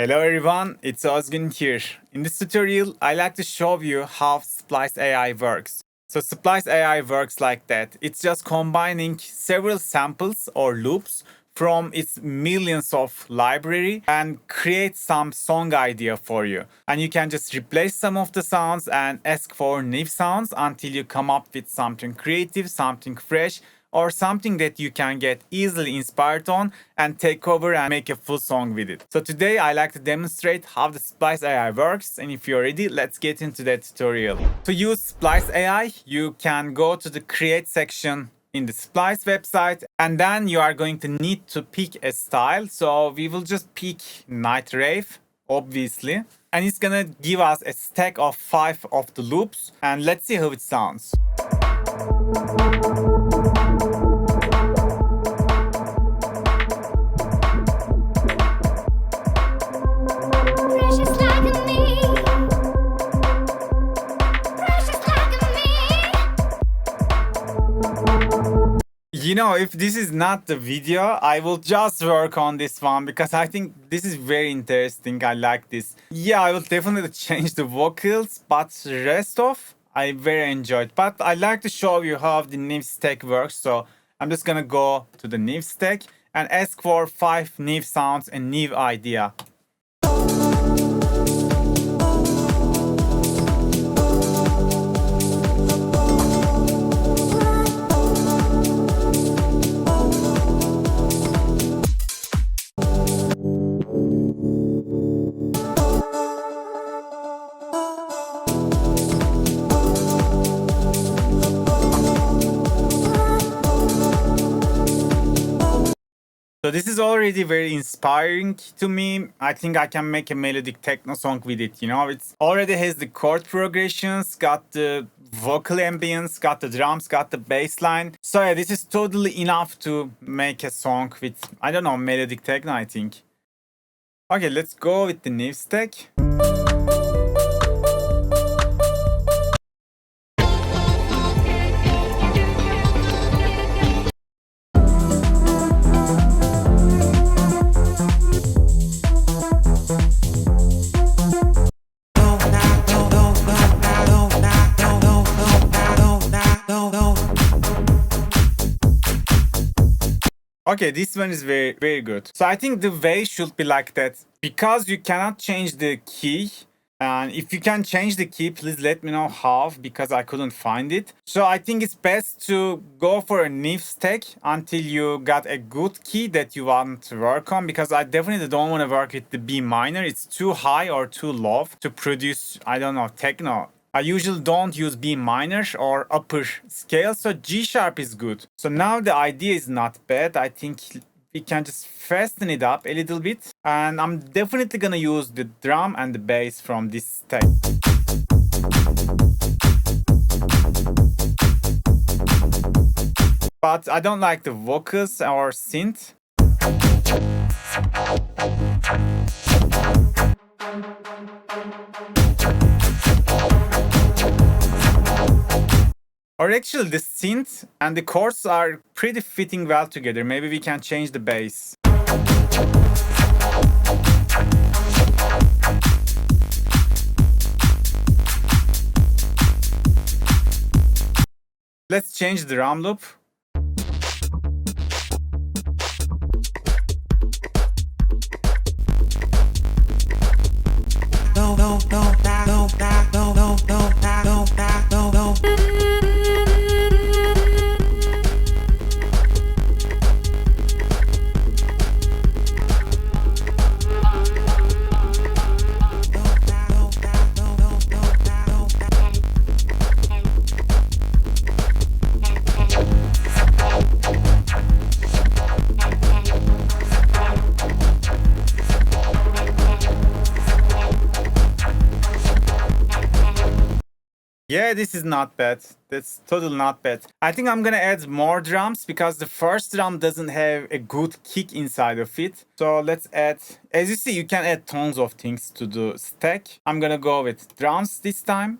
Hello everyone, it's Ozgun here. In this tutorial, I like to show you how Splice AI works. So Splice AI works like that. It's just combining several samples or loops from its millions of library and create some song idea for you. And you can just replace some of the sounds and ask for new sounds until you come up with something creative, something fresh, or something that you can get easily inspired on and take over and make a full song with it. So today I like to demonstrate how the Splice AI works, and if you're ready, let's get into that tutorial. To use Splice AI, you can go to the create section in the Splice website, and then you are going to need to pick a style. So we will just pick Night Rave, obviously, and it's gonna give us a stack of 5 of the loops, and let's see how it sounds. You know, if this is not the video, I will just work on this one because I think this is very interesting. I like this. Yeah, I will definitely change the vocals, but the rest of I very enjoyed. But I like to show you how the Neve stack works. So I'm just gonna go to the Neve stack and ask for 5 Neve sounds and Neve idea. So this is already very inspiring to me. I think I can make a melodic techno song with it. You know, it's already has the chord progressions, got the vocal ambience, got the drums, got the bass line. So yeah, this is totally enough to make a song with, I don't know, melodic techno, I think. Okay, let's go with the Neve stack. Okay, this one is very, very good. So I think the way should be like that. Because you cannot change the key, and if you can change the key, please let me know how, because I couldn't find it. So I think it's best to go for a Neve stack until you got a good key that you want to work on, because I definitely don't want to work with the B minor. It's too high or too low to produce, I don't know, techno. I usually don't use B minor or upper scale, so G sharp is good. So now the idea is not bad. I think we can just fasten it up a little bit. And I'm definitely gonna use the drum and the bass from this stack. But I don't like the vocals or synth. Or actually the synth and the chords are pretty fitting well together. Maybe we can change the bass. Let's change the drum loop. Yeah, this is not bad. That's totally not bad. I think I'm gonna add more drums because the first drum doesn't have a good kick inside of it. So let's add, as you see, you can add tons of things to the stack. I'm gonna go with drums this time.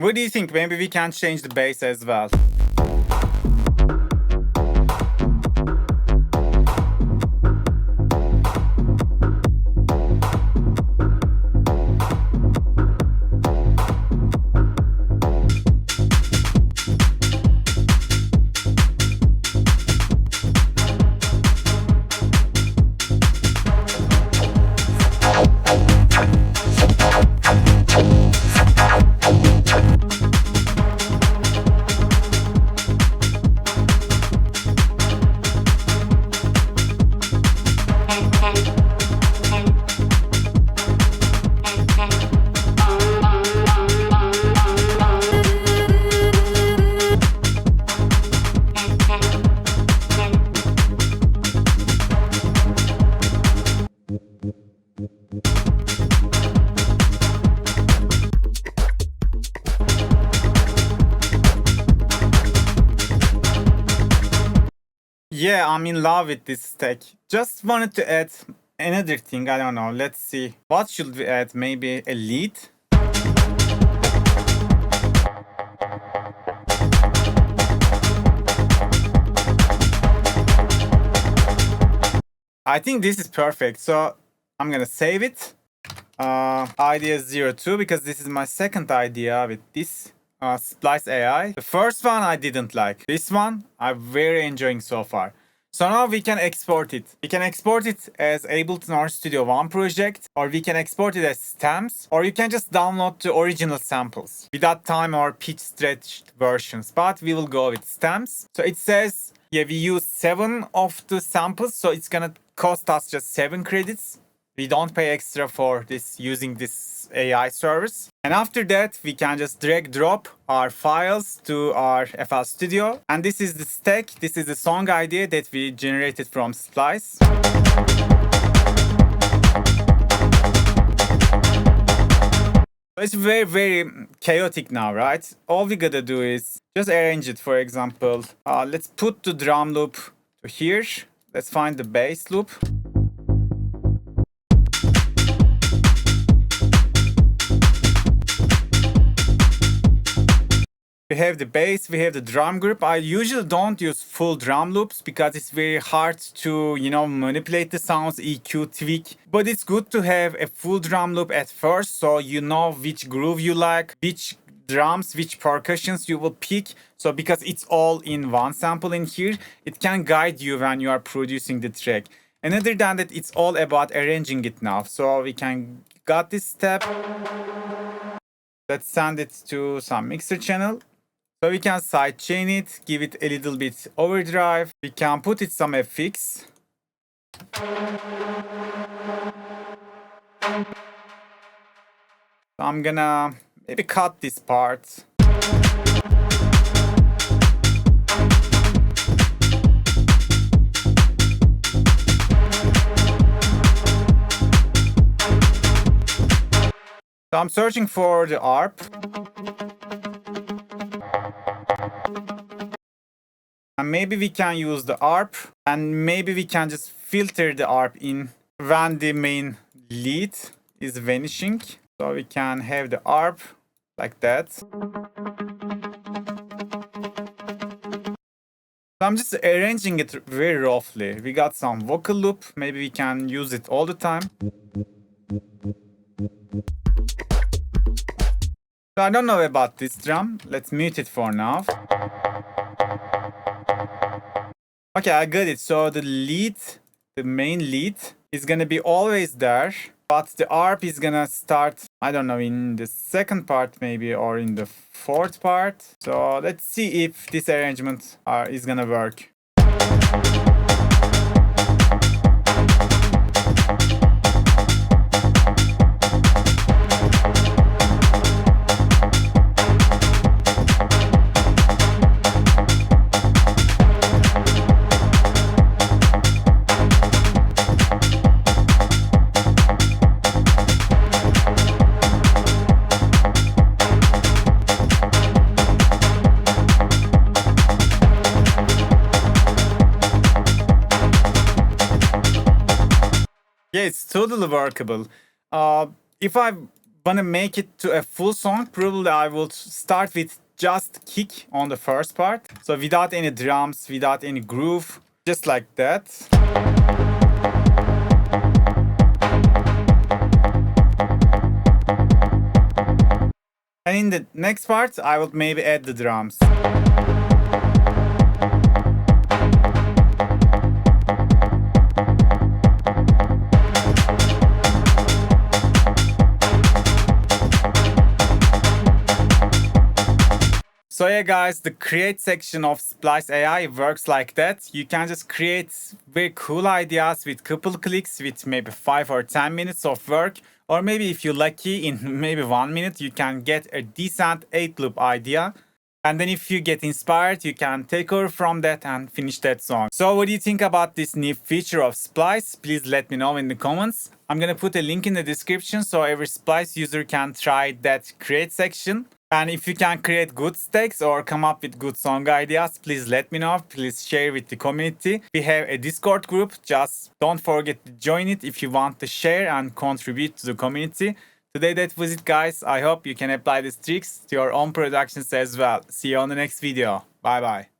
What do you think? Maybe we can change the bass as well. Yeah, I'm in love with this stack. Just wanted to add another thing. I don't know. Let's see. What should we add? Maybe a lead? I think this is perfect. So I'm gonna save it. Idea 02 because this is my second idea with this Splice AI. The first one I didn't like. This one I'm very enjoying so far. So now we can export it. We can export it as Ableton or Studio One project, or we can export it as stems, or you can just download the original samples without time or pitch stretched versions. But we will go with stems. So it says, yeah, we use 7 of the samples, so it's gonna cost us just 7 credits. We don't pay extra for this using this AI service. And after that, we can just drag drop our files to our FL Studio. And this is the stack. This is the song idea that we generated from Splice. It's very, very chaotic now, right? All we gotta do is just arrange it. For example, let's put the drum loop to here. Let's find the bass loop. We have the bass, we have the drum group. I usually don't use full drum loops because it's very hard to, manipulate the sounds, EQ, tweak. But it's good to have a full drum loop at first so you know which groove you like, which drums, which percussions you will pick. So because it's all in one sample in here, it can guide you when you are producing the track. And other than that, it's all about arranging it now. So we can got this step. Let's send it to some mixer channel. So we can sidechain it, give it a little bit overdrive. We can put it some FX. So I'm gonna maybe cut this part. So I'm searching for the ARP. And maybe we can use the ARP, and maybe we can just filter the ARP in when the main lead is vanishing. So we can have the ARP like that. So I'm just arranging it very roughly. We got some vocal loop. Maybe we can use it all the time. So I don't know about this drum. Let's mute it for now. Okay, I got it. So the lead, the main lead, is gonna be always there, but the ARP is gonna start, I don't know, in the second part maybe, or in the fourth part. So let's see if this arrangement is gonna work. Yeah, it's totally workable. If I wanna make it to a full song, probably I will start with just kick on the first part. So without any drums, without any groove, just like that. And in the next part, I will maybe add the drums. So yeah guys, the create section of Splice AI works like that. You can just create very cool ideas with couple clicks with maybe 5 or 10 minutes of work. Or maybe if you're lucky, in maybe 1 minute, you can get a decent 8-loop idea. And then if you get inspired, you can take over from that and finish that song. So what do you think about this new feature of Splice? Please let me know in the comments. I'm gonna put a link in the description so every Splice user can try that create section. And if you can create good stakes or come up with good song ideas, please let me know. Please share with the community. We have a Discord group. Just don't forget to join it if you want to share and contribute to the community. Today that was it, guys. I hope you can apply these tricks to your own productions as well. See you on the next video. Bye bye.